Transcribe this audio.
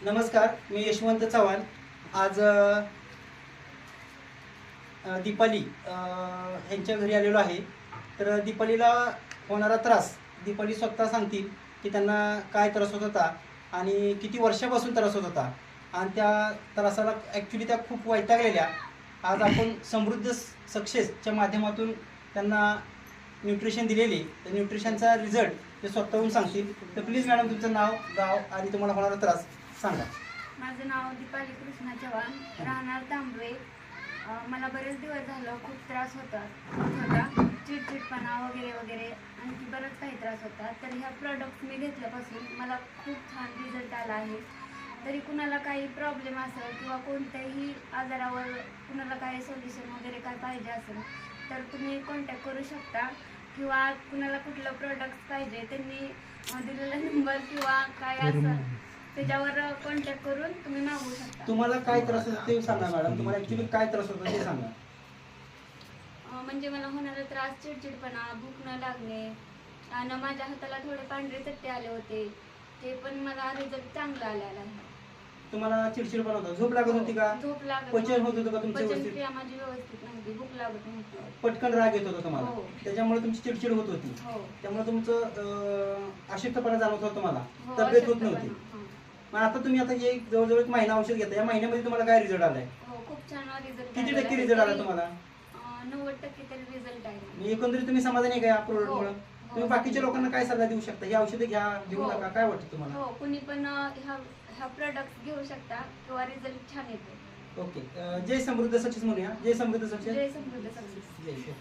नमस्कार, मी यशवंत चव्हाण. आज दीपाली यांच्या घरी आलेलो आहे. तर दीपालीला होणारा त्रास दीपाली स्वतः सांगतील की त्यांना काय त्रास होत होता आणि किती वर्षापासून त्रास होत होता आणि त्या त्रासाला ॲक्च्युली त्या खूप वैतागलेल्या. आज आपण समृद्ध सक्सेसच्या माध्यमातून त्यांना न्यूट्रिशन दिलेली, तर न्यूट्रिशनचा रिझल्ट ते स्वतःहून सांगतील. तर प्लीज मॅडम, तुमचं नाव, गाव आणि तुम्हाला होणारा त्रास सांगा. माझं नाव दीपाली कृष्णा चव्हाण, राहणार तांबवे. मला बरेच दिवस झालं खूप त्रास होता, चिडचिडपणा वगैरे वगैरे, आणखी बरंच काही त्रास होता. तर ह्या प्रोडक्ट्स मी घेतल्यापासून मला खूप छान रिझल्ट आला आहे. तरी कुणाला काही प्रॉब्लेम असेल किंवा कोणत्याही आजारावर कुणाला काही सोल्युशन वगैरे काय पाहिजे असेल तर तुम्ही कॉन्टॅक्ट करू शकता, किंवा कुणाला कुठलं प्रोडक्ट्स पाहिजे त्यांनी दिलेला नंबर किंवा काय असं त्याच्यावर कॉन्टॅक्ट करून तुम्ही मागवू शकता. तुम्हाला काय त्रास होतो ते सांगा मॅडम. तुम्हाला ऍक्च्युली काय त्रास होतो ते सांगा. म्हणजे मला होणारा त्रास चिडचिडपणा, भूक न लागणे आणि माझ्या हाताला थोडे पांढरे चट्टे आले होते, ते पण मला रिझल्ट चांगला आलेला आहे. तुम्हाला चिडचिडपणा होता, झोप लागत होती का? झोप लागत, पचन होत होतं का तुमचं पचन व्यवस्थित? क्रिया माझी व्यवस्थित नव्हती, भूक लागत नव्हती, पटकन राग येत होता तुम्हाला, हो. त्याच्यामुळे तुमची चिडचिड होत होती, हो. त्यामुळे तुमचं अशक्तपणा जाणवत होता तुम्हाला, हो, तब्येत होत अशक्तपणा, नव्हती. हो. मग आता तुम्ही आता हे जवळजवळ एक महिना औषध घेता, या महिन्यामध्ये तुम्हाला काय रिझल्ट आलाय? हो, खूप छान रिझल्ट. किती टक्के रिझल्ट आला तुम्हाला? 90% तरी रिझल्ट आहे. म्हणजे एकंदरीत तुम्ही समाधानी आहे का या प्रोडक्टमुळे? हो. तुम्ही बाकीच्या लोकांना काय सल्ला देऊ शकता? ही औषधे घ्या, घेऊ हो. नका, काय वाटतं तुम्हाला? हो, कुणी पण ह्या प्रोडक्ट्स घेऊ शकता किंवा रिझल्ट छान येतो. ओके. जय समृद्ध सक्सेस म्हणूया. जय समृद्ध सक्सेस. जय समृद्ध सक्सेस. जय